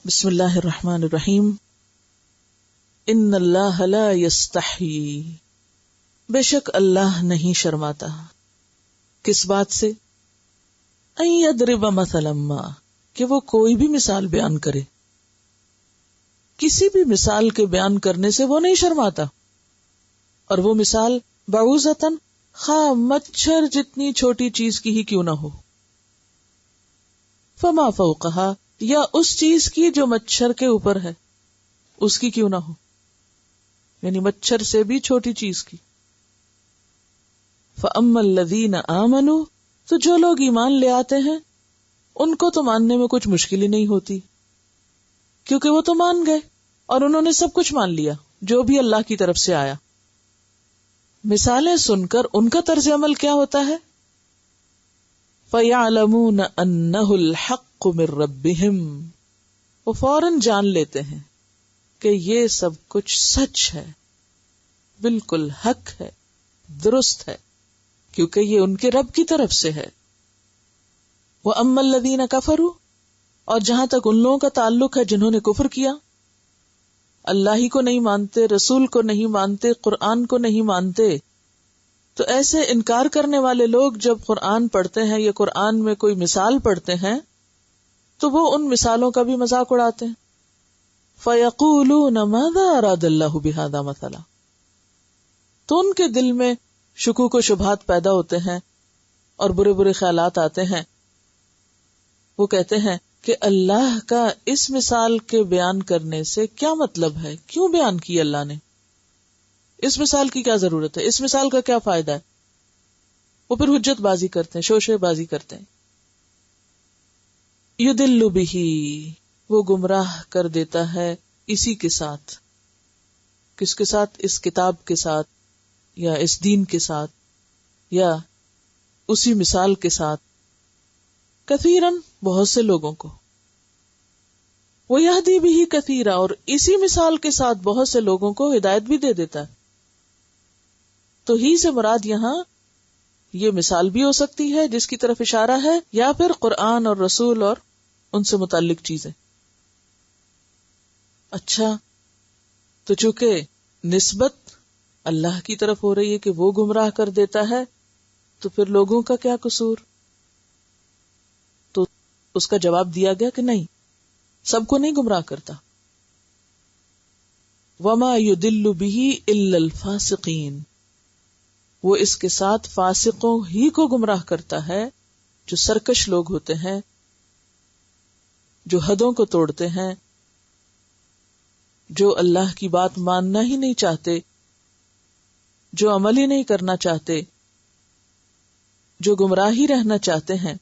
بسم اللہ الرحمن الرحیم. ان اللہ لا یستحی، بے شک اللہ نہیں شرماتا. کس بات سے؟ ان یضرب مثلا ما، کہ وہ کوئی بھی مثال بیان کرے. کسی بھی مثال کے بیان کرنے سے وہ نہیں شرماتا. اور وہ مثال بعوضۃً، خواہ مچھر جتنی چھوٹی چیز کی ہی کیوں نہ ہو. فما فوقہا، یا اس چیز کی جو مچھر کے اوپر ہے اس کی کیوں نہ ہو، یعنی مچھر سے بھی چھوٹی چیز کی. فَأَمَّا الَّذِينَ آمَنُوا، تو جو لوگ ایمان لے آتے ہیں ان کو تو ماننے میں کچھ مشکل ہی نہیں ہوتی، کیونکہ وہ تو مان گئے اور انہوں نے سب کچھ مان لیا جو بھی اللہ کی طرف سے آیا. مثالیں سن کر ان کا طرز عمل کیا ہوتا ہے؟ فَيَعْلَمُونَ أَنَّهُ الْحَقُّ مِن رَبِّهِمْ، وہ فوراً جان لیتے ہیں کہ یہ سب کچھ سچ ہے، بالکل حق ہے، درست ہے، کیونکہ یہ ان کے رب کی طرف سے ہے. وَأَمَّا الَّذِينَ كَفَرُوا، اور جہاں تک ان لوگوں کا تعلق ہے جنہوں نے کفر کیا، اللہ ہی کو نہیں مانتے، رسول کو نہیں مانتے، قرآن کو نہیں مانتے، تو ایسے انکار کرنے والے لوگ جب قرآن پڑھتے ہیں یا قرآن میں کوئی مثال پڑھتے ہیں تو وہ ان مثالوں کا بھی مذاق اڑاتے ہیں. فَيَقُولُونَ مَاذَا أَرَادَ اللَّهُ بِهَذَا مَثَلًا، تو ان کے دل میں شکوک و شبہات پیدا ہوتے ہیں اور برے برے خیالات آتے ہیں. وہ کہتے ہیں کہ اللہ کا اس مثال کے بیان کرنے سے کیا مطلب ہے، کیوں بیان کی اللہ نے، اس مثال کی کیا ضرورت ہے، اس مثال کا کیا فائدہ ہے. وہ پھر حجت بازی کرتے ہیں، شوشے بازی کرتے ہیں. یضل بہ، وہ گمراہ کر دیتا ہے اسی کے ساتھ. کس کے ساتھ؟ اس کتاب کے ساتھ، یا اس دین کے ساتھ، یا اسی مثال کے ساتھ. کثیرن، بہت سے لوگوں کو. ویہدی بہ کثیرا، اور اسی مثال کے ساتھ بہت سے لوگوں کو ہدایت بھی دے دیتا ہے. تو ہی سے مراد یہاں یہ مثال بھی ہو سکتی ہے جس کی طرف اشارہ ہے، یا پھر قرآن اور رسول اور ان سے متعلق چیزیں. اچھا، تو چونکہ نسبت اللہ کی طرف ہو رہی ہے کہ وہ گمراہ کر دیتا ہے، تو پھر لوگوں کا کیا قصور؟ تو اس کا جواب دیا گیا کہ نہیں، سب کو نہیں گمراہ کرتا. وَمَا يُضِلُّ بِهِ إِلَّا الْفَاسِقِينَ، وہ اس کے ساتھ فاسقوں ہی کو گمراہ کرتا ہے جو سرکش لوگ ہوتے ہیں، جو حدوں کو توڑتے ہیں، جو اللہ کی بات ماننا ہی نہیں چاہتے، جو عمل ہی نہیں کرنا چاہتے، جو گمراہی رہنا چاہتے ہیں.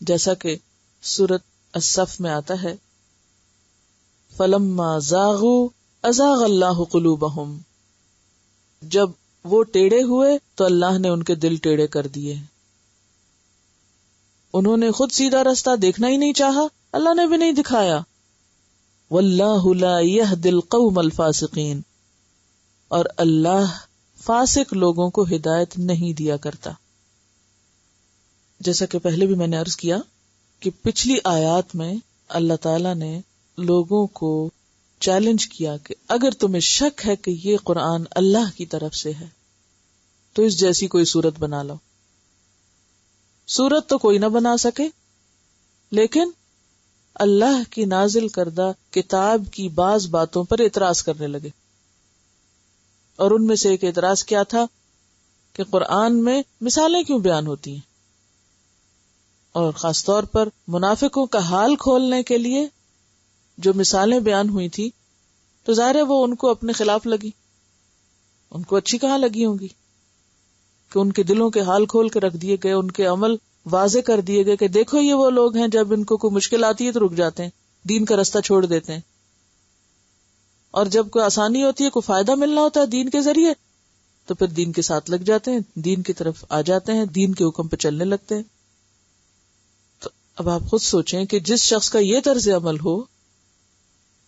جیسا کہ سورۃ الصف میں آتا ہے، فَلَمَّا زَاغُوا أَزَاغَ اللَّهُ قُلُوبَهُمْ، جب وہ ٹیڑے ہوئے تو اللہ نے ان کے دل ٹیڑے کر دیے. انہوں نے خود سیدھا رستہ دیکھنا ہی نہیں چاہا، اللہ نے بھی نہیں دکھایا. وَاللَّهُ لَا يَهْدِي الْقَوْمَ الْفَاسِقِينَ، اور اللہ فاسق لوگوں کو ہدایت نہیں دیا کرتا. جیسا کہ پہلے بھی میں نے عرض کیا کہ پچھلی آیات میں اللہ تعالی نے لوگوں کو چیلنج کیا کہ اگر تمہیں شک ہے کہ یہ قرآن اللہ کی طرف سے ہے تو اس جیسی کوئی صورت بنا لو. صورت تو کوئی نہ بنا سکے، لیکن اللہ کی نازل کردہ کتاب کی بعض باتوں پر اعتراض کرنے لگے. اور ان میں سے ایک اعتراض کیا تھا کہ قرآن میں مثالیں کیوں بیان ہوتی ہیں، اور خاص طور پر منافقوں کا حال کھولنے کے لیے جو مثالیں بیان ہوئی تھی، تو ظاہر ہے وہ ان کو اپنے خلاف لگی. ان کو اچھی کہاں لگی ہوں گی کہ ان کے دلوں کے حال کھول کے رکھ دیے گئے، ان کے عمل واضح کر دیے گئے کہ دیکھو یہ وہ لوگ ہیں جب ان کو کوئی مشکل آتی ہے تو رک جاتے ہیں، دین کا رستہ چھوڑ دیتے ہیں، اور جب کوئی آسانی ہوتی ہے، کوئی فائدہ ملنا ہوتا ہے دین کے ذریعے، تو پھر دین کے ساتھ لگ جاتے ہیں، دین کی طرف آ جاتے ہیں، دین کے حکم پہ چلنے لگتے ہیں. تو اب آپ خود سوچیں کہ جس شخص کا یہ طرز عمل ہو،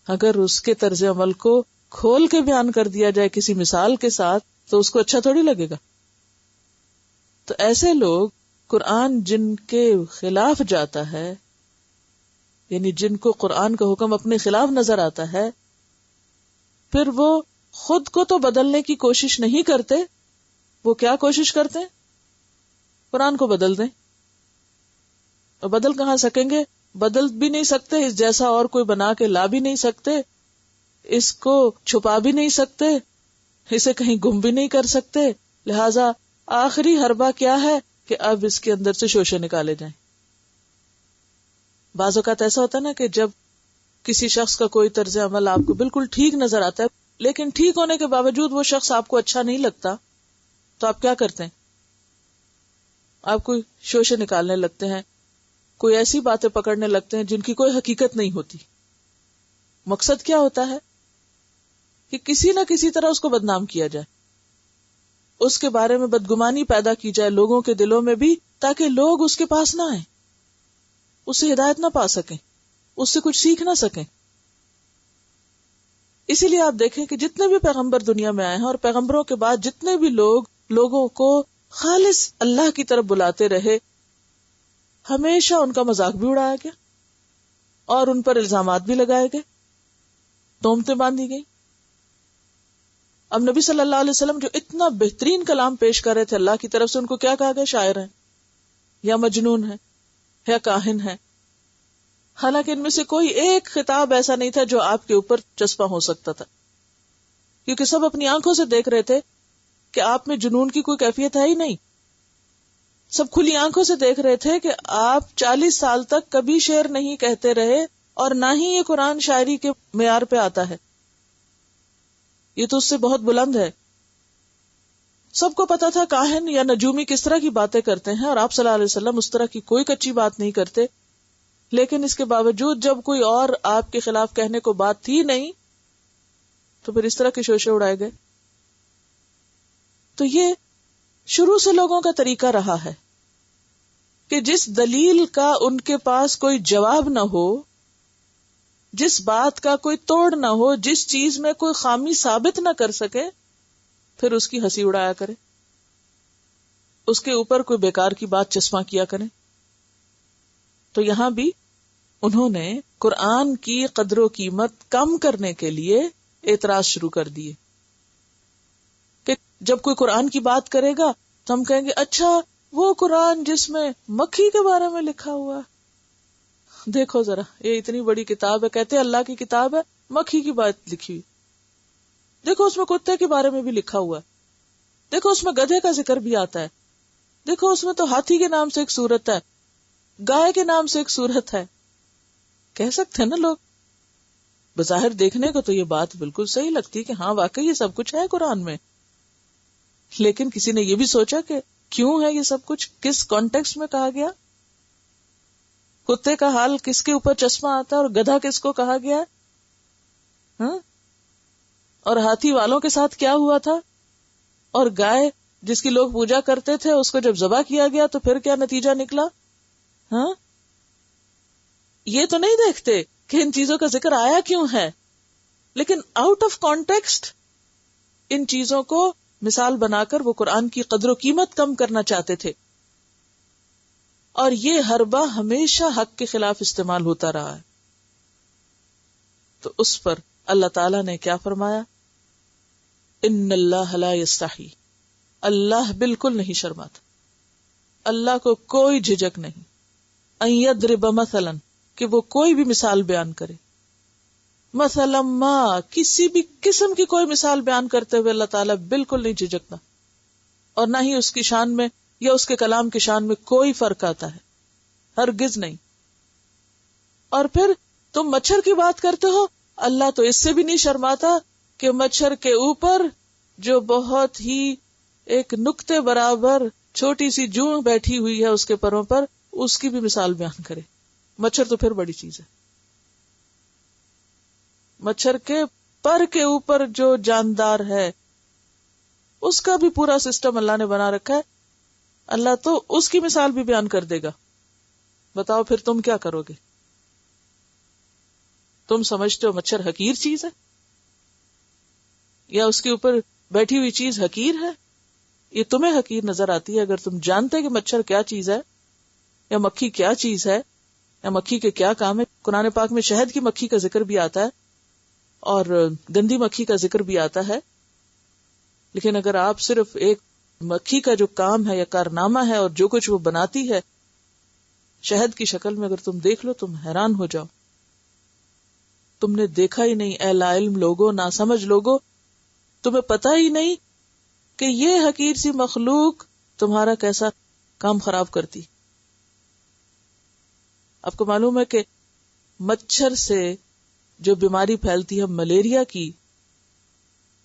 اگر اس کے طرز عمل کو کھول کے بیان کر دیا جائے کسی مثال کے ساتھ تو اس کو اچھا تھوڑی لگے گا. تو ایسے لوگ قرآن جن کے خلاف جاتا ہے یعنی جن کو قرآن کا حکم اپنے خلاف نظر آتا ہے، پھر وہ خود کو تو بدلنے کی کوشش نہیں کرتے، وہ کیا کوشش کرتے ہیں؟ قرآن کو بدل دیں. اور بدل کہاں سکیں گے؟ بدل بھی نہیں سکتے، اس جیسا اور کوئی بنا کے لا بھی نہیں سکتے، اس کو چھپا بھی نہیں سکتے، اسے کہیں گم بھی نہیں کر سکتے. لہذا آخری حربہ کیا ہے کہ اب اس کے اندر سے شوشے نکالے جائیں. بعض اوقات ایسا ہوتا ہے نا کہ جب کسی شخص کا کوئی طرز عمل آپ کو بالکل ٹھیک نظر آتا ہے، لیکن ٹھیک ہونے کے باوجود وہ شخص آپ کو اچھا نہیں لگتا، تو آپ کیا کرتے ہیں؟ آپ کوئی شوشے نکالنے لگتے ہیں، کوئی ایسی باتیں پکڑنے لگتے ہیں جن کی کوئی حقیقت نہیں ہوتی. مقصد کیا ہوتا ہے کہ کسی نہ کسی طرح اس کو بدنام کیا جائے، اس کے بارے میں بدگمانی پیدا کی جائے لوگوں کے دلوں میں بھی، تاکہ لوگ اس کے پاس نہ آئیں، اس سے ہدایت نہ پا سکیں، اس سے کچھ سیکھ نہ سکیں. اسی لیے آپ دیکھیں کہ جتنے بھی پیغمبر دنیا میں آئے ہیں اور پیغمبروں کے بعد جتنے بھی لوگ لوگوں کو خالص اللہ کی طرف بلاتے رہے، ہمیشہ ان کا مذاق بھی اڑایا گیا اور ان پر الزامات بھی لگائے گئے، تہمتیں باندھی گئی. اب نبی صلی اللہ علیہ وسلم جو اتنا بہترین کلام پیش کر رہے تھے اللہ کی طرف سے، ان کو کیا کہا گیا؟ شاعر ہیں یا مجنون ہیں یا کاہن ہیں. حالانکہ ان میں سے کوئی ایک خطاب ایسا نہیں تھا جو آپ کے اوپر چسپاں ہو سکتا تھا، کیونکہ سب اپنی آنکھوں سے دیکھ رہے تھے کہ آپ میں جنون کی کوئی کیفیت ہے ہی نہیں. سب کھلی آنکھوں سے دیکھ رہے تھے کہ آپ 40 سال تک کبھی شعر نہیں کہتے رہے، اور نہ ہی یہ قرآن شاعری کے معیار پہ آتا ہے، یہ تو اس سے بہت بلند ہے. سب کو پتا تھا کاہن یا نجومی کس طرح کی باتیں کرتے ہیں، اور آپ صلی اللہ علیہ وسلم اس طرح کی کوئی کچی بات نہیں کرتے. لیکن اس کے باوجود جب کوئی اور آپ کے خلاف کہنے کو بات تھی نہیں، تو پھر اس طرح کے شوشے اڑائے گئے. تو یہ شروع سے لوگوں کا طریقہ رہا ہے کہ جس دلیل کا ان کے پاس کوئی جواب نہ ہو، جس بات کا کوئی توڑ نہ ہو، جس چیز میں کوئی خامی ثابت نہ کر سکے، پھر اس کی ہنسی اڑایا کرے، اس کے اوپر کوئی بیکار کی بات چسپاں کیا کرے. تو یہاں بھی انہوں نے قرآن کی قدر و قیمت کم کرنے کے لیے اعتراض شروع کر دیے کہ جب کوئی قرآن کی بات کرے گا تو ہم کہیں گے اچھا وہ قرآن جس میں مکھی کے بارے میں لکھا ہوا ہے، دیکھو ذرا یہ اتنی بڑی کتاب ہے، کہتے اللہ کی کتاب ہے، مکھی کی بات لکھی ہوئی، دیکھو اس میں کتے کے بارے میں بھی لکھا ہوا ہے، دیکھو اس میں گدھے کا ذکر بھی آتا ہے، دیکھو اس میں تو ہاتھی کے نام سے ایک سورت ہے، گائے کے نام سے ایک سورت ہے. کہہ سکتے ہیں نا لوگ، بظاہر دیکھنے کو تو یہ بات بالکل صحیح لگتی کہ ہاں واقعی یہ سب کچھ ہے قرآن میں، لیکن کسی نے یہ بھی سوچا کہ کیوں ہے یہ سب کچھ، کس کانٹیکسٹ میں کہا گیا، کتے کا حال کس کے اوپر چشمہ آتا ہے اور گدھا کس کو کہا گیا ہے، ہاں؟ اور ہاتھی والوں کے ساتھ کیا ہوا تھا، اور گائے جس کی لوگ پوجا کرتے تھے اس کو جب ذبح کیا گیا تو پھر کیا نتیجہ نکلا. ہاں یہ تو نہیں دیکھتے کہ ان چیزوں کا ذکر آیا کیوں ہے، لیکن آؤٹ آف کانٹیکسٹ ان چیزوں کو مثال بنا کر وہ قرآن کی قدر و قیمت کم کرنا چاہتے تھے. اور یہ حربہ ہمیشہ حق کے خلاف استعمال ہوتا رہا ہے. تو اس پر اللہ تعالیٰ نے کیا فرمایا؟ ان اللہ لا یستحی، اللہ بالکل نہیں شرماتا، اللہ کو کوئی جھجک نہیں، ان یضرب مثلا، کہ وہ کوئی بھی مثال بیان کرے، مثلا ما، کسی بھی قسم کی کوئی مثال بیان کرتے ہوئے اللہ تعالیٰ بالکل نہیں جھجکتا، اور نہ ہی اس کی شان میں یا اس کے کلام کی شان میں کوئی فرق آتا ہے، ہرگز نہیں. اور پھر تم مچھر کی بات کرتے ہو، اللہ تو اس سے بھی نہیں شرماتا کہ مچھر کے اوپر جو بہت ہی ایک نقطے برابر چھوٹی سی جوں بیٹھی ہوئی ہے اس کے پروں پر، اس کی بھی مثال بیان کرے. مچھر تو پھر بڑی چیز ہے، مچھر کے پر کے اوپر جو جاندار ہے اس کا بھی پورا سسٹم اللہ نے بنا رکھا ہے، اللہ تو اس کی مثال بھی بیان کر دے گا. بتاؤ پھر تم کیا کرو گے؟ تم سمجھتے ہو مچھر حقیر چیز ہے، یا اس کے اوپر بیٹھی ہوئی چیز حقیر ہے؟ یہ تمہیں حقیر نظر آتی ہے. اگر تم جانتے کہ مچھر کیا چیز ہے یا مکھی کیا چیز ہے یا مکھی کے کیا کام ہے. قرآن پاک میں شہد کی مکھی کا ذکر بھی آتا ہے اور گندی مکھی کا ذکر بھی آتا ہے، لیکن اگر آپ صرف ایک مکھی کا جو کام ہے یا کارنامہ ہے اور جو کچھ وہ بناتی ہے شہد کی شکل میں، اگر تم دیکھ لو تم حیران ہو جاؤ. تم نے دیکھا ہی نہیں اے لا علم لوگو، نا سمجھ لوگو، تمہیں پتا ہی نہیں کہ یہ حقیر سی مخلوق تمہارا کیسا کام خراب کرتی. آپ کو معلوم ہے کہ مچھر سے جو بیماری پھیلتی ہے ملیریا کی،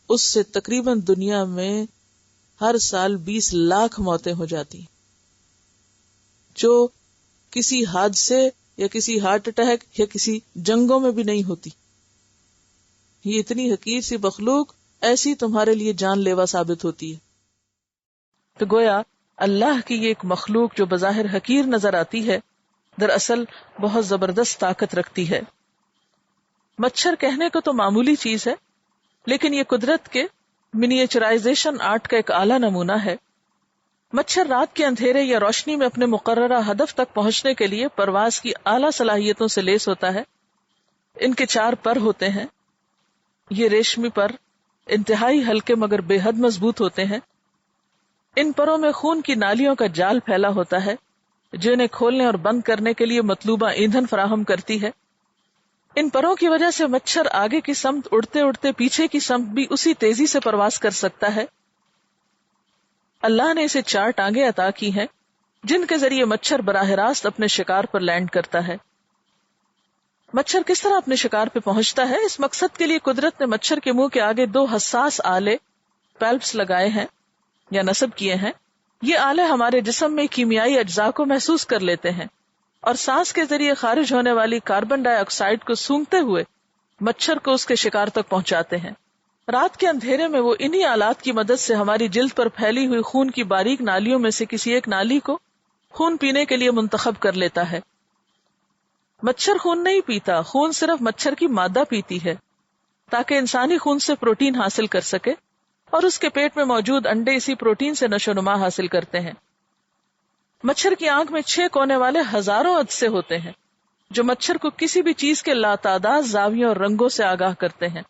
اس سے تقریباً دنیا میں ہر سال 20 لاکھ موتیں ہو جاتی، جو کسی حادثے یا کسی ہارٹ اٹیک یا کسی جنگوں میں بھی نہیں ہوتی. یہ اتنی حقیر سی مخلوق ایسی تمہارے لیے جان لیوا ثابت ہوتی ہے. تو گویا اللہ کی یہ ایک مخلوق جو بظاہر حقیر نظر آتی ہے دراصل بہت زبردست طاقت رکھتی ہے. مچھر کہنے کو تو معمولی چیز ہے، لیکن یہ قدرت کے منیچرائزیشن آرٹ کا ایک اعلیٰ نمونہ ہے. مچھر رات کے اندھیرے یا روشنی میں اپنے مقررہ ہدف تک پہنچنے کے لیے پرواز کی اعلیٰ صلاحیتوں سے لیس ہوتا ہے. ان کے 4 پر ہوتے ہیں. یہ ریشمی پر انتہائی ہلکے مگر بے حد مضبوط ہوتے ہیں. ان پروں میں خون کی نالیوں کا جال پھیلا ہوتا ہے جو انہیں کھولنے اور بند کرنے کے لیے مطلوبہ ایندھن فراہم کرتی ہے. ان پروں کی وجہ سے مچھر آگے کی سمت اڑتے اڑتے پیچھے کی سمت بھی اسی تیزی سے پرواز کر سکتا ہے. اللہ نے اسے 4 ٹانگیں عطا کی ہیں جن کے ذریعے مچھر براہ راست اپنے شکار پر لینڈ کرتا ہے. مچھر کس طرح اپنے شکار پہ پہنچتا ہے، اس مقصد کے لیے قدرت نے مچھر کے منہ کے آگے 2 حساس آلے پیلپس لگائے ہیں یا نصب کیے ہیں. یہ آلے ہمارے جسم میں کیمیائی اجزاء کو محسوس کر لیتے ہیں اور سانس کے ذریعے خارج ہونے والی کاربن ڈائی آکسائڈ کو سونگھتے ہوئے مچھر کو اس کے شکار تک پہنچاتے ہیں. رات کے اندھیرے میں وہ انہی آلات کی مدد سے ہماری جلد پر پھیلی ہوئی خون کی باریک نالیوں میں سے کسی ایک نالی کو خون پینے کے لیے منتخب کر لیتا ہے. مچھر خون نہیں پیتا، خون صرف مچھر کی مادہ پیتی ہے تاکہ انسانی خون سے پروٹین حاصل کر سکے، اور اس کے پیٹ میں موجود انڈے اسی پروٹین سے نشو و نما حاصل کرتے ہیں. مچھر کی آنکھ میں 6 کونے والے ہزاروں عدسے ہوتے ہیں جو مچھر کو کسی بھی چیز کے لاتعداد زاویوں اور رنگوں سے آگاہ کرتے ہیں.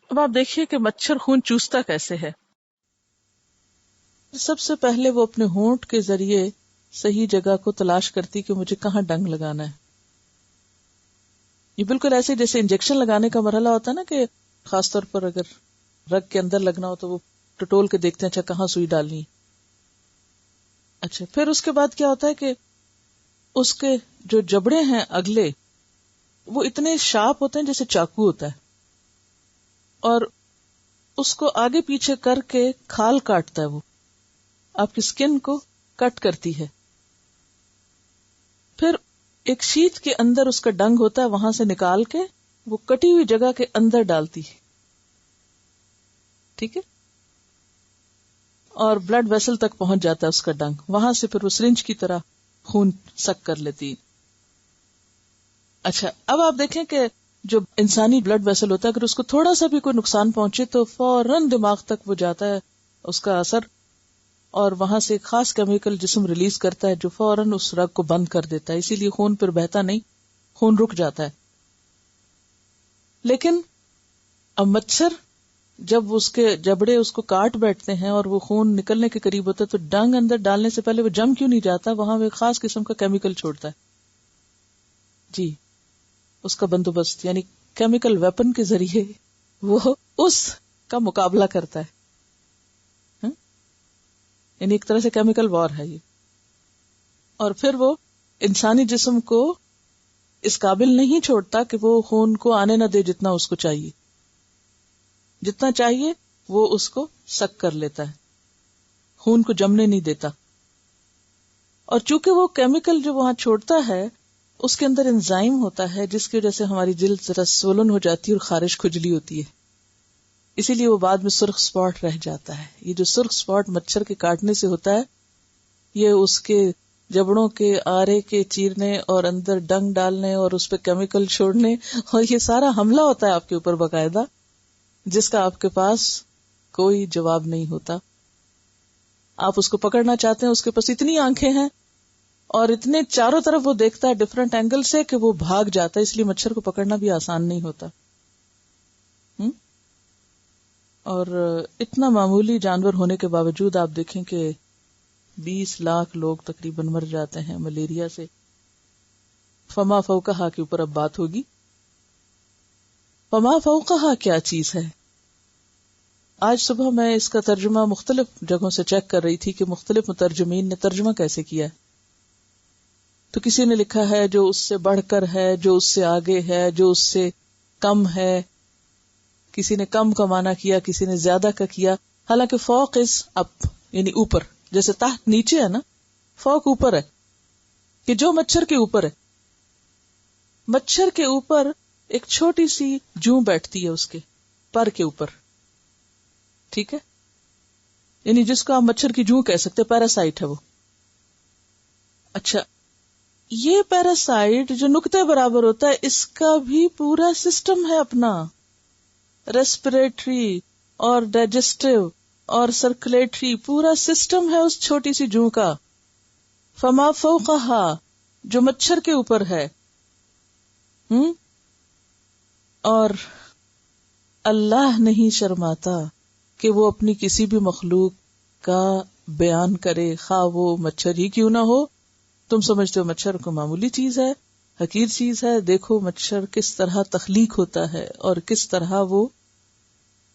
اب آپ دیکھیے کہ مچھر خون چوستا کیسے ہے. سب سے پہلے وہ اپنے ہونٹ کے ذریعے صحیح جگہ کو تلاش کرتی کہ مجھے کہاں ڈنگ لگانا ہے. یہ بالکل ایسے جیسے انجیکشن لگانے کا مرحلہ ہوتا ہے نا، کہ خاص طور پر اگر رگ کے اندر لگنا ہو تو وہ ٹٹول کے دیکھتے ہیں اچھا کہاں سوئی ڈالنی ہے. اچھا پھر اس کے بعد کیا ہوتا ہے کہ اس کے جو جبڑے ہیں اگلے وہ اتنے شارپ ہوتے ہیں جیسے چاقو ہوتا ہے، اور اس کو آگے پیچھے کر کے کھال کاٹتا ہے. وہ آپ کی سکن کو کٹ کرتی ہے. پھر ایک شیٹ کے اندر اس کا ڈنگ ہوتا ہے، وہاں سے نکال کے وہ کٹی ہوئی جگہ کے اندر ڈالتی ہے. ٹھیک ہے، اور بلڈ ویسل تک پہنچ جاتا ہے اس کا ڈنگ، وہاں سے پھر وہ سرنج کی طرح خون سک کر لیتی. اچھا اب آپ دیکھیں کہ جو انسانی بلڈ ویسل ہوتا ہے اگر اس کو تھوڑا سا بھی کوئی نقصان پہنچے تو فوراً دماغ تک وہ جاتا ہے اس کا اثر، اور وہاں سے ایک خاص کیمیکل جسم ریلیز کرتا ہے جو فوراً اس رگ کو بند کر دیتا ہے. اسی لیے خون پھر بہتا نہیں، خون رک جاتا ہے. لیکن اب مچھر جب اس کے جبڑے اس کو کاٹ بیٹھتے ہیں اور وہ خون نکلنے کے قریب ہوتا ہے تو ڈنگ اندر ڈالنے سے پہلے وہ جم کیوں نہیں جاتا؟ وہاں وہ ایک خاص قسم کا کیمیکل چھوڑتا ہے. جی، اس کا بندوبست یعنی کیمیکل ویپن کے ذریعے وہ اس کا مقابلہ کرتا ہے. یعنی ایک طرح سے کیمیکل وار ہے یہ. اور پھر وہ انسانی جسم کو اس قابل نہیں چھوڑتا کہ وہ خون کو آنے نہ دے جتنا اس کو چاہیے. جتنا چاہیے وہ اس کو سک کر لیتا ہے، خون کو جمنے نہیں دیتا. اور چونکہ وہ کیمیکل جو وہاں چھوڑتا ہے اس کے اندر انزائم ہوتا ہے جس کی وجہ سے ہماری جلد ذرا سولن ہو جاتی ہے اور خارش کھجلی ہوتی ہے، اسی لیے وہ بعد میں سرخ سپاٹ رہ جاتا ہے. یہ جو سرخ سپاٹ مچھر کے کاٹنے سے ہوتا ہے یہ اس کے جبڑوں کے آرے کے چیرنے اور اندر ڈنگ ڈالنے اور اس پہ کیمیکل چھوڑنے اور یہ سارا حملہ ہوتا ہے آپ کے اوپر باقاعدہ، جس کا آپ کے پاس کوئی جواب نہیں ہوتا. آپ اس کو پکڑنا چاہتے ہیں، اس کے پاس اتنی آنکھیں ہیں اور اتنے چاروں طرف وہ دیکھتا ہے ڈفرنٹ اینگل سے کہ وہ بھاگ جاتا ہے، اس لیے مچھر کو پکڑنا بھی آسان نہیں ہوتا. اور اتنا معمولی جانور ہونے کے باوجود آپ دیکھیں کہ 20 لاکھ لوگ تقریباً مر جاتے ہیں ملیریا سے. فما فوقہا کے اوپر اب بات ہوگی. فما فوقہا کیا چیز ہے؟ آج صبح میں اس کا ترجمہ مختلف جگہوں سے چیک کر رہی تھی کہ مختلف مترجمین نے ترجمہ کیسے کیا ہے. تو کسی نے لکھا ہے جو اس سے بڑھ کر ہے، جو اس سے آگے ہے، جو اس سے کم ہے. کسی نے کم کا معنی کیا، کسی نے زیادہ کا کیا. حالانکہ فوق از اپ، یعنی اوپر، جیسے تحت نیچے ہے نا، فوق اوپر ہے، کہ جو مچھر کے اوپر ہے. مچھر کے اوپر ایک چھوٹی سی جوں بیٹھتی ہے اس کے پر کے اوپر، ٹھیک ہے، یعنی جس کو آپ مچھر کی جوں کہہ سکتے، پیراسائٹ ہے وہ. اچھا، یہ پیراسائٹ جو نقطے برابر ہوتا ہے، اس کا بھی پورا سسٹم ہے اپنا، ریسپریٹری اور ڈائجسٹو اور سرکولیٹری پورا سسٹم ہے اس چھوٹی سی جوں کا. فما فوقہا، جو مچھر کے اوپر ہے. اور اللہ نہیں شرماتا کہ وہ اپنی کسی بھی مخلوق کا بیان کرے، خواہ وہ مچھر ہی کیوں نہ ہو. تم سمجھتے ہو مچھر کو معمولی چیز ہے، حقیر چیز ہے. دیکھو مچھر کس طرح تخلیق ہوتا ہے اور کس طرح وہ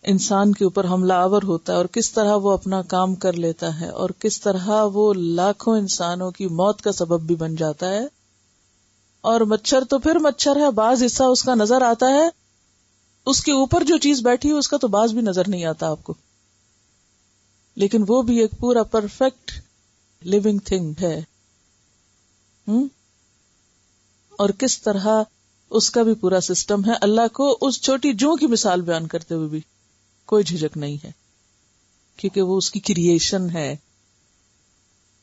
انسان کے اوپر حملہ آور ہوتا ہے اور کس طرح وہ اپنا کام کر لیتا ہے اور کس طرح وہ لاکھوں انسانوں کی موت کا سبب بھی بن جاتا ہے. اور مچھر تو پھر مچھر ہے، بعض حصہ اس کا نظر آتا ہے، اس کے اوپر جو چیز بیٹھی ہے اس کا تو بعض بھی نظر نہیں آتا آپ کو، لیکن وہ بھی ایک پورا پرفیکٹ لیونگ تھنگ ہے. اور کس طرح اس کا بھی پورا سسٹم ہے. اللہ کو اس چھوٹی جوں کی مثال بیان کرتے ہوئے بھی کوئی جھجک نہیں ہے، کیونکہ وہ اس کی کریشن ہے.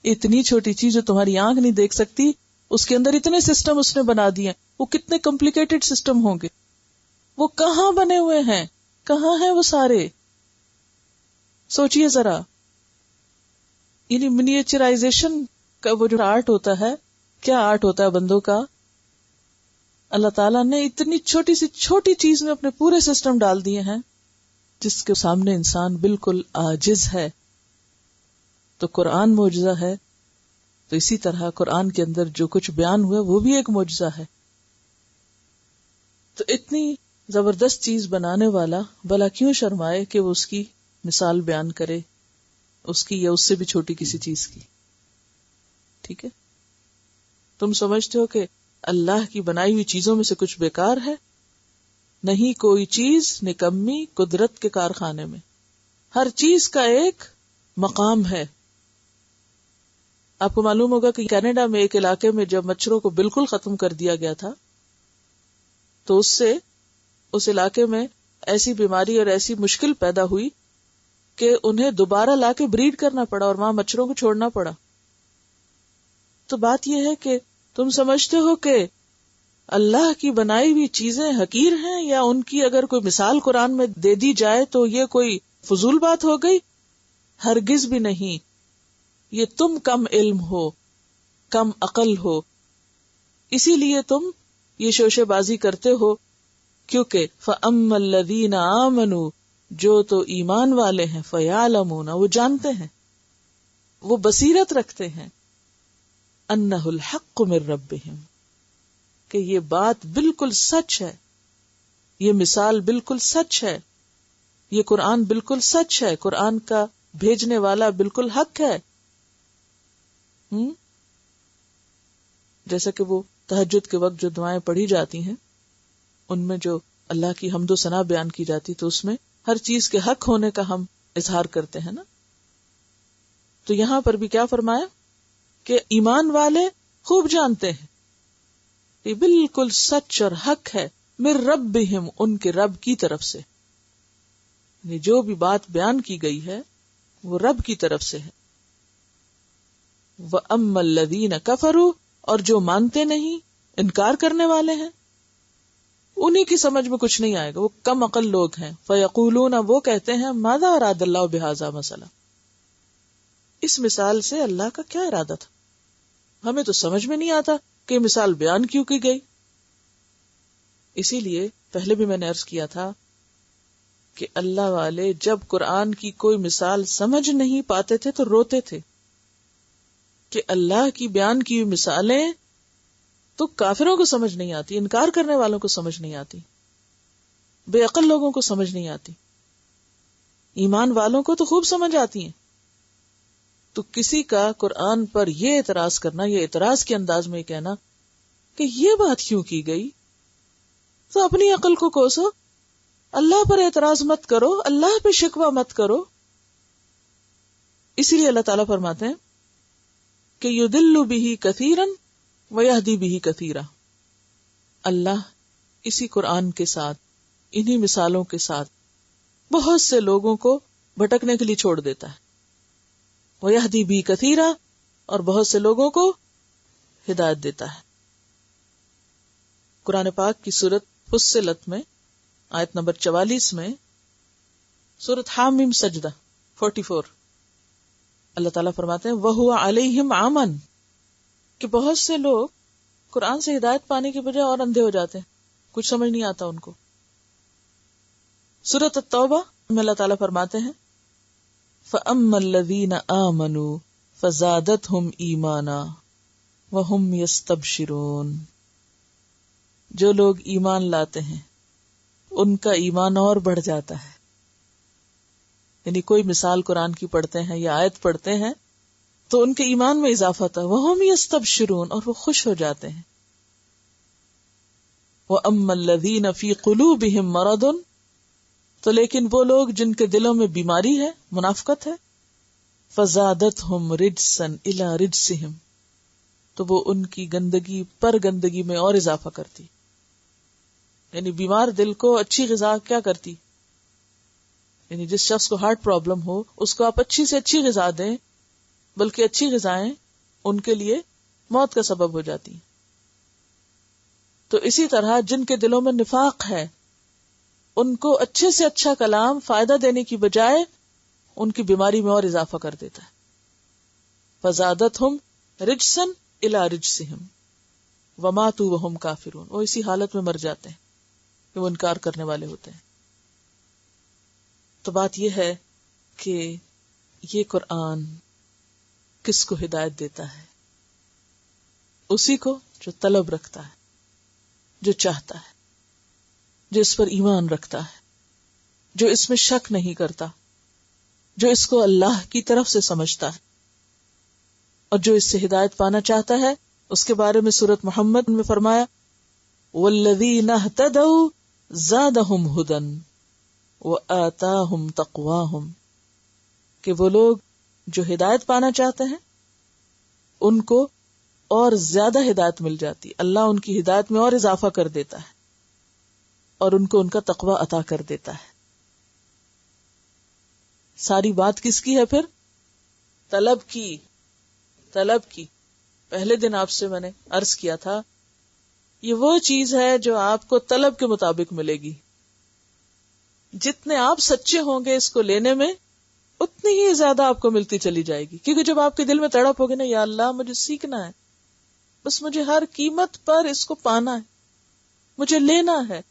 اتنی چھوٹی چیز جو تمہاری آنکھ نہیں دیکھ سکتی، اس کے اندر اتنے سسٹم اس نے بنا دیے. وہ کتنے کمپلیکیٹڈ سسٹم ہوں گے، وہ کہاں بنے ہوئے ہیں، کہاں ہیں وہ سارے. سوچئے ذرا، یعنی منیچرائزیشن کا وہ جو آرٹ ہوتا ہے، کیا آرٹ ہوتا ہے بندوں کا. اللہ تعالیٰ نے اتنی چھوٹی سی چھوٹی چیز میں اپنے پورے سسٹم ڈال دیے ہیں جس کے سامنے انسان بالکل عاجز ہے. تو قرآن معجزہ ہے، تو اسی طرح قرآن کے اندر جو کچھ بیان ہوا وہ بھی ایک معجزہ ہے. تو اتنی زبردست چیز بنانے والا بھلا کیوں شرمائے کہ وہ اس کی مثال بیان کرے، اس کی یا اس سے بھی چھوٹی کسی چیز کی. ٹھیک ہے، تم سمجھتے ہو کہ اللہ کی بنائی ہوئی چیزوں میں سے کچھ بیکار ہے؟ نہیں، کوئی چیز نکمی قدرت کے کارخانے میں. ہر چیز کا ایک مقام ہے. آپ کو معلوم ہوگا کہ کینیڈا میں ایک علاقے میں جب مچھروں کو بالکل ختم کر دیا گیا تھا تو اس سے اس علاقے میں ایسی بیماری اور ایسی مشکل پیدا ہوئی کہ انہیں دوبارہ لا کے بریڈ کرنا پڑا اور وہاں مچھروں کو چھوڑنا پڑا. تو بات یہ ہے کہ تم سمجھتے ہو کہ اللہ کی بنائی ہوئی چیزیں حقیر ہیں، یا ان کی اگر کوئی مثال قرآن میں دے دی جائے تو یہ کوئی فضول بات ہو گئی؟ ہرگز بھی نہیں. یہ تم کم علم ہو، کم عقل ہو، اسی لیے تم یہ شوشے بازی کرتے ہو. کیونکہ فَأَمَّا الَّذِينَ آمَنُوا، جو تو ایمان والے ہیں، فَيَعْلَمُونَ، وہ جانتے ہیں، وہ بصیرت رکھتے ہیں، أَنَّهُ الْحَقُّ مِن رَبِّهِمْ، کہ یہ بات بالکل سچ ہے، یہ مثال بالکل سچ ہے، یہ قرآن بالکل سچ ہے، قرآن کا بھیجنے والا بالکل حق ہے. جیسا کہ وہ تہجد کے وقت جو دعائیں پڑھی جاتی ہیں ان میں جو اللہ کی حمد و ثنا بیان کی جاتی، تو اس میں ہر چیز کے حق ہونے کا ہم اظہار کرتے ہیں نا. تو یہاں پر بھی کیا فرمایا کہ ایمان والے خوب جانتے ہیں یہ بالکل سچ اور حق ہے، من ربہم، ان کے رب کی طرف سے. یعنی جو بھی بات بیان کی گئی ہے وہ رب کی طرف سے ہے. وَأَمَّا الَّذِينَ كَفَرُوا، اور جو مانتے نہیں، انکار کرنے والے ہیں، انہی کی سمجھ میں کچھ نہیں آئے گا، وہ کم عقل لوگ ہیں. فَيَقُولُونَ، وہ کہتے ہیں، ماذا اراد اللہ بہذا مثلا، اس مثال سے اللہ کا کیا ارادہ تھا. ہمیں تو سمجھ میں نہیں آتا کہ مثال بیان کیوں کی گئی. اسی لیے پہلے بھی میں نے عرض کیا تھا کہ اللہ والے جب قرآن کی کوئی مثال سمجھ نہیں پاتے تھے تو روتے تھے کہ اللہ کی بیان کی مثالیں تو کافروں کو سمجھ نہیں آتی، انکار کرنے والوں کو سمجھ نہیں آتی، بے عقل لوگوں کو سمجھ نہیں آتی، ایمان والوں کو تو خوب سمجھ آتی ہیں. تو کسی کا قرآن پر یہ اعتراض کرنا، یہ اعتراض کے انداز میں کہنا کہ یہ بات کیوں کی گئی، تو اپنی عقل کو کوسو، اللہ پر اعتراض مت کرو، اللہ پہ شکوہ مت کرو. اسی لیے اللہ تعالیٰ فرماتے ہیں کہ یضل بہ کثیرا ویہدی بہ کثیرا. اللہ اسی قرآن کے ساتھ، انہی مثالوں کے ساتھ بہت سے لوگوں کو بھٹکنے کے لیے چھوڑ دیتا ہے. ویہدی بہ کثیرا، اور بہت سے لوگوں کو ہدایت دیتا ہے. قرآن پاک کی سورت فصلت میں آیت نمبر 44 میں، سورت حامیم سجدہ 44، اللہ تعالیٰ فرماتے ہیں وَهُوَ عَلَيْهِمْ عَمًا، کہ بہت سے لوگ قرآن سے ہدایت پانے کے بجائے اور اندھے ہو جاتے ہیں، کچھ سمجھ نہیں آتا ان کو. سورت التوبہ میں اللہ تعالیٰ فرماتے ہیں فَأَمَّا الَّذِينَ آمَنُوا فَزَادَتْهُمْ إِيمَانًا وَهُمْ يَسْتَبْشِرُونَ. جو لوگ ایمان لاتے ہیں ان کا ایمان اور بڑھ جاتا ہے. یعنی کوئی مثال قرآن کی پڑھتے ہیں یا آیت پڑھتے ہیں تو ان کے ایمان میں اضافہ ہوتا ہے. وَهُمْ يَسْتَبْشِرُونَ، اور وہ خوش ہو جاتے ہیں. وَأَمَّا الَّذِينَ فِي قُلُوبِهِمْ مَرَضٌ، تو لیکن وہ لوگ جن کے دلوں میں بیماری ہے، منافقت ہے، فَزَادَتْهُمْ رِجْسًا إِلَى رِجْسِهِمْ، تو وہ ان کی گندگی پر گندگی میں اور اضافہ کرتی. یعنی بیمار دل کو اچھی غذا کیا کرتی، یعنی جس شخص کو ہارٹ پرابلم ہو اس کو آپ اچھی سے اچھی غذا دیں، بلکہ اچھی غذائیں ان کے لیے موت کا سبب ہو جاتی ہیں. تو اسی طرح جن کے دلوں میں نفاق ہے ان کو اچھے سے اچھا کلام فائدہ دینے کی بجائے ان کی بیماری میں اور اضافہ کر دیتا ہے. فَزَادَتْهُمْ رِجْسًا إِلَى رِجْسِهِمْ وَمَاتُوا وَهُمْ كَافِرُونَ، وہ اسی حالت میں مر جاتے ہیں کہ وہ انکار کرنے والے ہوتے ہیں. تو بات یہ ہے کہ یہ قرآن کس کو ہدایت دیتا ہے؟ اسی کو جو طلب رکھتا ہے، جو چاہتا ہے، جو اس پر ایمان رکھتا ہے، جو اس میں شک نہیں کرتا، جو اس کو اللہ کی طرف سے سمجھتا ہے، اور جو اس سے ہدایت پانا چاہتا ہے. اس کے بارے میں سورۃ محمد میں فرمایا وَالَّذِينَ اهْتَدَوْا زَادَهُمْ هُدًى وَآتَاهُمْ تَقْوَاهُمْ، کہ وہ لوگ جو ہدایت پانا چاہتے ہیں ان کو اور زیادہ ہدایت مل جاتی، اللہ ان کی ہدایت میں اور اضافہ کر دیتا ہے اور ان کو ان کا تقوی عطا کر دیتا ہے. ساری بات کس کی ہے پھر؟ طلب کی. طلب کی. پہلے دن آپ سے میں نے عرض کیا تھا یہ وہ چیز ہے جو آپ کو طلب کے مطابق ملے گی. جتنے آپ سچے ہوں گے اس کو لینے میں اتنی ہی زیادہ آپ کو ملتی چلی جائے گی. کیونکہ جب آپ کے دل میں تڑپ ہوگی نا یا اللہ مجھے سیکھنا ہے، بس مجھے ہر قیمت پر اس کو پانا ہے، مجھے لینا ہے،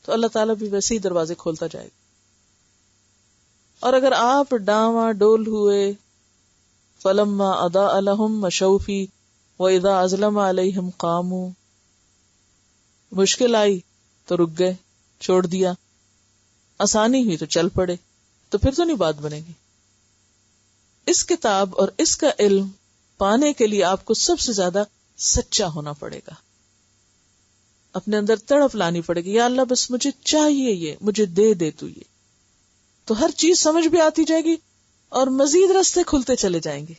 تو اللہ تعالیٰ بھی ویسے ہی دروازے کھولتا جائے گا. اور اگر آپ ڈاواں ڈول ہوئے فَلَمَّا أَضَاءَ لَهُم مَشَوْا فِيهِ وَإِذَا أَظْلَمَ عَلَيْهِمْ قَامُوا، مشکل آئی تو رک گئے، چھوڑ دیا، آسانی ہوئی تو چل پڑے، تو پھر تو نہیں بات بنے گی. اس کتاب اور اس کا علم پانے کے لیے آپ کو سب سے زیادہ سچا ہونا پڑے گا. اپنے اندر تڑپ لانی پڑے گی، یا اللہ بس مجھے چاہیے یہ، مجھے دے دے تو یہ. تو ہر چیز سمجھ بھی آتی جائے گی اور مزید راستے کھلتے چلے جائیں گے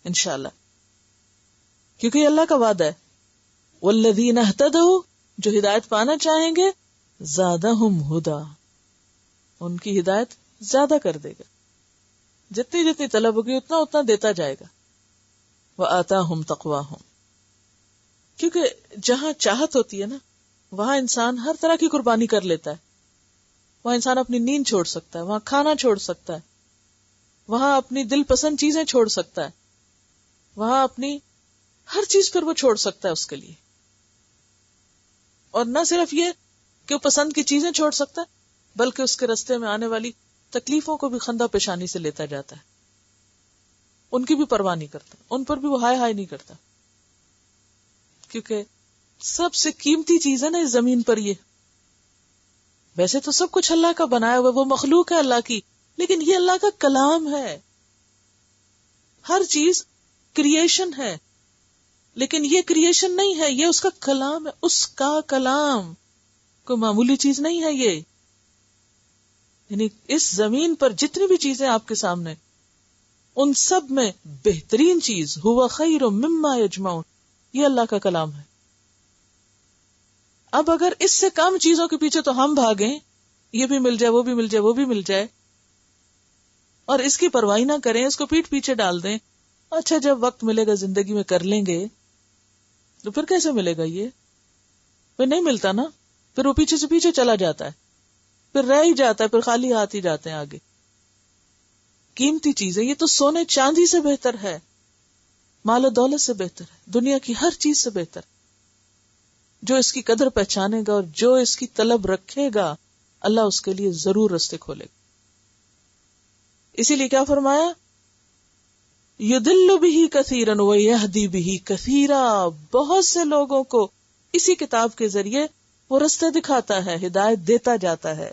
انشاءاللہ. کیونکہ یہ اللہ کا وعدہ ہے والذین اہتدوا، جو ہدایت پانا چاہیں گے زادہم ہدا، ان کی ہدایت زیادہ کر دے گا. جتنی جتنی طلب ہوگی اتنا اتنا دیتا جائے گا. وآتاہم تقواہم، کیونکہ جہاں چاہت ہوتی ہے نا وہاں انسان ہر طرح کی قربانی کر لیتا ہے. وہاں انسان اپنی نیند چھوڑ سکتا ہے، وہاں کھانا چھوڑ سکتا ہے، وہاں اپنی دل پسند چیزیں چھوڑ سکتا ہے، وہاں اپنی ہر چیز پھر وہ چھوڑ سکتا ہے اس کے لیے. اور نہ صرف یہ کہ وہ پسند کی چیزیں چھوڑ سکتا ہے بلکہ اس کے راستے میں آنے والی تکلیفوں کو بھی خندہ پیشانی سے لیتا جاتا ہے. ان کی بھی پرواہ نہیں کرتا, ان پر بھی وہ ہائے ہائے نہیں کرتا, کیونکہ سب سے قیمتی چیز ہے نا اس زمین پر یہ. ویسے تو سب کچھ اللہ کا بنایا ہوا, وہ مخلوق ہے اللہ کی, لیکن یہ اللہ کا کلام ہے. ہر چیز کریشن ہے, لیکن یہ کریشن نہیں ہے, یہ اس کا کلام ہے. اس کا کلام کوئی معمولی چیز نہیں ہے یہ. یعنی اس زمین پر جتنی بھی چیزیں آپ کے سامنے, ان سب میں بہترین چیز ہوا خیر مما یجمعون, یہ اللہ کا کلام ہے. اب اگر اس سے کم چیزوں کے پیچھے تو ہم بھاگیں, یہ بھی مل جائے, وہ بھی مل جائے, وہ بھی مل جائے, اور اس کی پرواہ نہ کریں, اس کو پیٹ پیچھے ڈال دیں, اچھا جب وقت ملے گا زندگی میں کر لیں گے, تو پھر کیسے ملے گا یہ؟ پھر نہیں ملتا نا, پھر وہ پیچھے سے پیچھے چلا جاتا ہے, پھر رہ ہی جاتا ہے, پھر خالی ہاتھ ہی جاتے ہیں آگے. قیمتی چیز ہے یہ, تو سونے چاندی سے بہتر ہے, مال و دولت سے بہتر ہے, دنیا کی ہر چیز سے بہتر. جو اس کی قدر پہچانے گا اور جو اس کی طلب رکھے گا, اللہ اس کے لیے ضرور راستے کھولے گا. اسی لیے کیا فرمایا, یضل بہ کثیرا ویہدی بہ کثیرا, بہت سے لوگوں کو اسی کتاب کے ذریعے وہ راستے دکھاتا ہے, ہدایت دیتا جاتا ہے.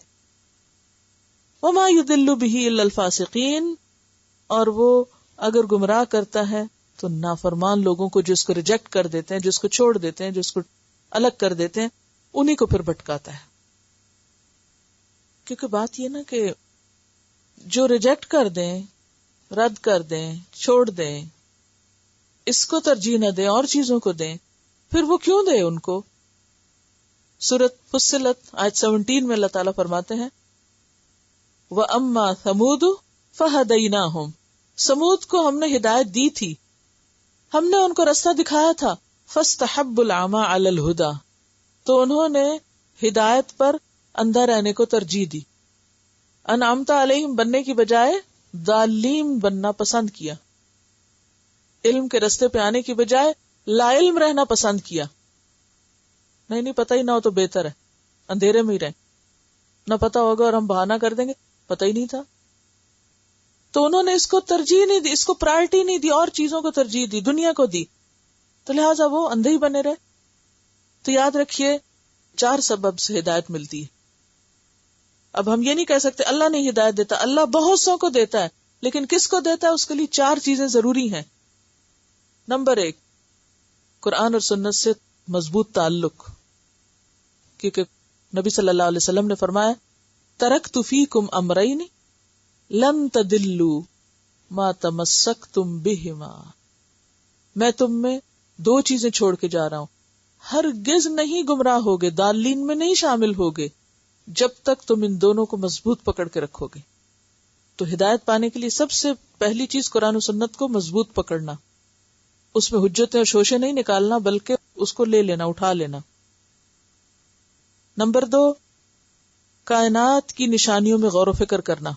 وما یضل بہ الا الفاسقین, اور وہ اگر گمراہ کرتا ہے تو نافرمان لوگوں کو, جس کو ریجیکٹ کر دیتے ہیں, جس کو چھوڑ دیتے ہیں, جس کو الگ کر دیتے ہیں, انہی کو پھر بھٹکاتا ہے. کیونکہ بات یہ نا کہ جو ریجیکٹ کر دیں, رد کر دیں, چھوڑ دیں, اس کو ترجیح نہ دیں اور چیزوں کو دیں, پھر وہ کیوں دے ان کو؟ سورۃ فصلت آیت 17 میں اللہ تعالیٰ فرماتے ہیں وَأَمَّا ثَمُودُ فَهَدَيْنَاهُمْ, سمود کو ہم نے ہدایت دی تھی, ہم نے ان کو راستہ دکھایا تھا. فَاسْتَحَبُّ الْعَمَى عَلَى الْهُدَى, تو انہوں نے ہدایت پر اندھا رہنے کو ترجیح دی. انعمت علیہم بننے کی بجائے ضالین بننا پسند کیا, علم کے راستے پہ آنے کی بجائے لا علم رہنا پسند کیا. نہیں پتہ ہی نہ ہو تو بہتر ہے, اندھیرے میں ہی رہیں, نہ پتہ ہوگا اور ہم بہانہ کر دیں گے پتہ ہی نہیں تھا. تو انہوں نے اس کو ترجیح نہیں دی, اس کو پرائرٹی نہیں دی, اور چیزوں کو ترجیح دی, دنیا کو دی, تو لہٰذا وہ اندھے ہی بنے رہے. تو یاد رکھیے 4 سبب سے ہدایت ملتی ہے. اب ہم یہ نہیں کہہ سکتے اللہ نہیں ہدایت دیتا, اللہ بہت سو کو دیتا ہے, لیکن کس کو دیتا ہے اس کے لیے 4 چیزیں ضروری ہیں. نمبر 1, قرآن اور سنت سے مضبوط تعلق, کیونکہ نبی صلی اللہ علیہ وسلم نے فرمایا ترکت فیکم امرین لن تدلوا ما تمسکتم بہما, میں تم میں 2 چیزیں چھوڑ کے جا رہا ہوں, ہرگز نہیں گمراہ ہوگے, ضالین میں نہیں شامل ہوگے جب تک تم ان دونوں کو مضبوط پکڑ کے رکھو گے. تو ہدایت پانے کے لیے سب سے پہلی چیز قرآن و سنت کو مضبوط پکڑنا, اس میں حجتیں اور شوشے نہیں نکالنا بلکہ اس کو لے لینا, اٹھا لینا. نمبر 2, کائنات کی نشانیوں میں غور و فکر کرنا,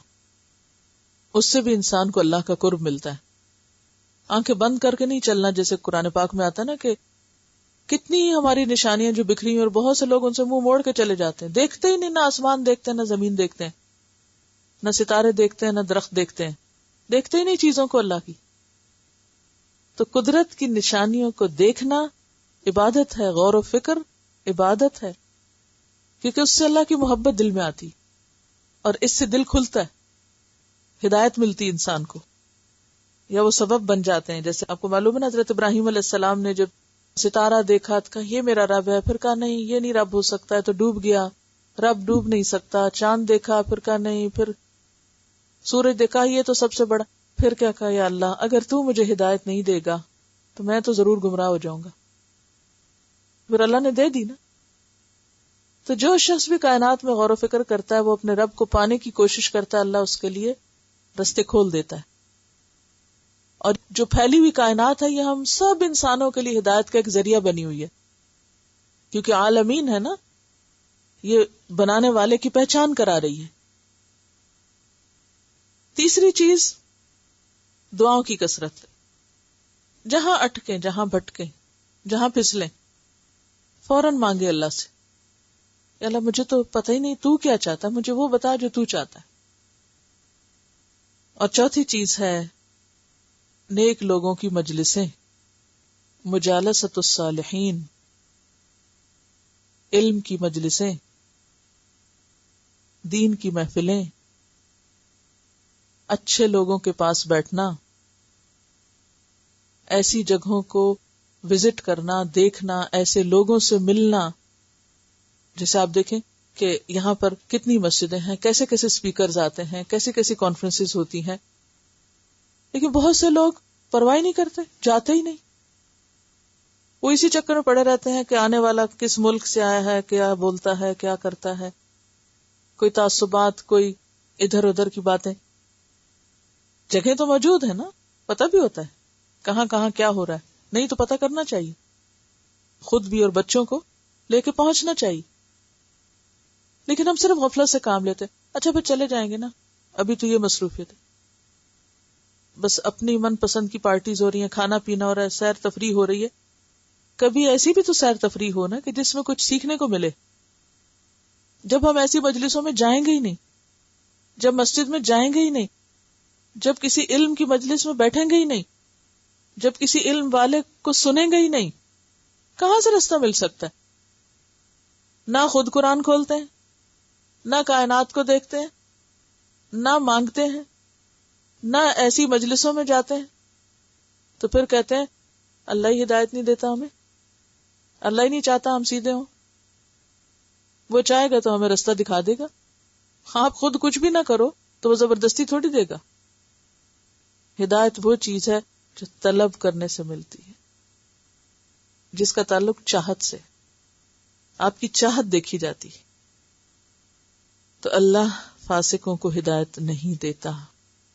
اس سے بھی انسان کو اللہ کا قرب ملتا ہے. آنکھیں بند کر کے نہیں چلنا, جیسے قرآن پاک میں آتا ہے نا کہ کتنی ہماری نشانیاں جو بکھری ہیں اور بہت سے لوگ ان سے منہ موڑ کے چلے جاتے ہیں, دیکھتے ہی نہیں, نہ آسمان دیکھتے ہیں, نہ زمین دیکھتے ہیں, نہ ستارے دیکھتے ہیں, نہ درخت دیکھتے ہیں, دیکھتے ہی نہیں چیزوں کو اللہ کی. تو قدرت کی نشانیوں کو دیکھنا عبادت ہے, غور و فکر عبادت ہے, کیونکہ اس سے اللہ کی محبت دل میں آتی اور اس سے دل کھلتا ہے, ہدایت ملتی انسان کو, یا وہ سبب بن جاتے ہیں. جیسے آپ کو معلوم ہے حضرت ابراہیم علیہ السلام نے جب ستارہ دیکھا تو کہا یہ میرا رب ہے, پھر کہا نہیں یہ نہیں رب ہو سکتا ہے, تو ڈوب گیا, رب ڈوب نہیں سکتا. چاند دیکھا, پھر کہا نہیں, پھر سورج دیکھا یہ تو سب سے بڑا, پھر کیا کہا یا اللہ اگر تو مجھے ہدایت نہیں دے گا تو میں تو ضرور گمراہ ہو جاؤں گا. پھر اللہ نے دے دی نا. تو جو شخص بھی کائنات میں غور و فکر کرتا ہے وہ اپنے رب کو پانے کی کوشش کرتا ہے, اللہ اس کے لیے رستے کھول دیتا ہے. اور جو پھیلی ہوئی کائنات ہے یہ ہم سب انسانوں کے لیے ہدایت کا ایک ذریعہ بنی ہوئی ہے, کیونکہ عالمین ہے نا, یہ بنانے والے کی پہچان کرا رہی ہے. تیسری چیز دعاؤں کی کثرت. جہاں اٹکیں، جہاں بھٹکیں، جہاں پھسلیں، فوراً مانگے اللہ سے، یا اللہ مجھے تو پتہ ہی نہیں تو کیا چاہتا ہے، مجھے وہ بتا جو تو چاہتا ہے۔ اور چوتھی چیز ہے نیک لوگوں کی مجلسیں، مجالست الصالحین، علم کی مجلسیں، دین کی محفلیں، اچھے لوگوں کے پاس بیٹھنا، ایسی جگہوں کو وزٹ کرنا، دیکھنا، ایسے لوگوں سے ملنا۔ جیسے آپ دیکھیں کہ یہاں پر کتنی مسجدیں ہیں، کیسے کیسے اسپیکرز آتے ہیں، کیسے کیسی کانفرنسز ہوتی ہیں، لیکن بہت سے لوگ پرواہ نہیں کرتے، جاتے ہی نہیں۔ وہ اسی چکر میں پڑے رہتے ہیں کہ آنے والا کس ملک سے آیا ہے، کیا بولتا ہے، کیا کرتا ہے، کوئی تعصبات، کوئی ادھر ادھر کی باتیں۔ جگہ تو موجود ہے نا، پتہ بھی ہوتا ہے کہاں کہاں کیا ہو رہا ہے، نہیں تو پتہ کرنا چاہیے، خود بھی اور بچوں کو لے کے پہنچنا چاہیے، لیکن ہم صرف غفلت سے کام لیتے، اچھا پھر چلے جائیں گے نا، ابھی تو یہ مصروفیت ہے، بس اپنی من پسند کی پارٹیز ہو رہی ہیں، کھانا پینا ہو رہا ہے، سیر تفریح ہو رہی ہے۔ کبھی ایسی بھی تو سیر تفریح ہو نا کہ جس میں کچھ سیکھنے کو ملے۔ جب ہم ایسی مجلسوں میں جائیں گے ہی نہیں، جب مسجد میں جائیں گے ہی نہیں، جب کسی علم کی مجلس میں بیٹھیں گے ہی نہیں، جب کسی علم والے کو سنیں گے ہی نہیں، کہاں سے رستہ مل سکتا ہے؟ نہ خود قرآن کھولتے ہیں، نہ کائنات کو دیکھتے ہیں، نہ مانگتے ہیں، نہ ایسی مجلسوں میں جاتے ہیں، تو پھر کہتے ہیں اللہ ہی ہدایت نہیں دیتا ہمیں، اللہ ہی نہیں چاہتا ہم سیدھے ہوں، وہ چاہے گا تو ہمیں رستہ دکھا دے گا، آپ خود کچھ بھی نہ کرو تو وہ زبردستی تھوڑی دے گا۔ ہدایت وہ چیز ہے جو طلب کرنے سے ملتی ہے، جس کا تعلق چاہت سے، آپ کی چاہت دیکھی جاتی ہے۔ تو اللہ فاسقوں کو ہدایت نہیں دیتا۔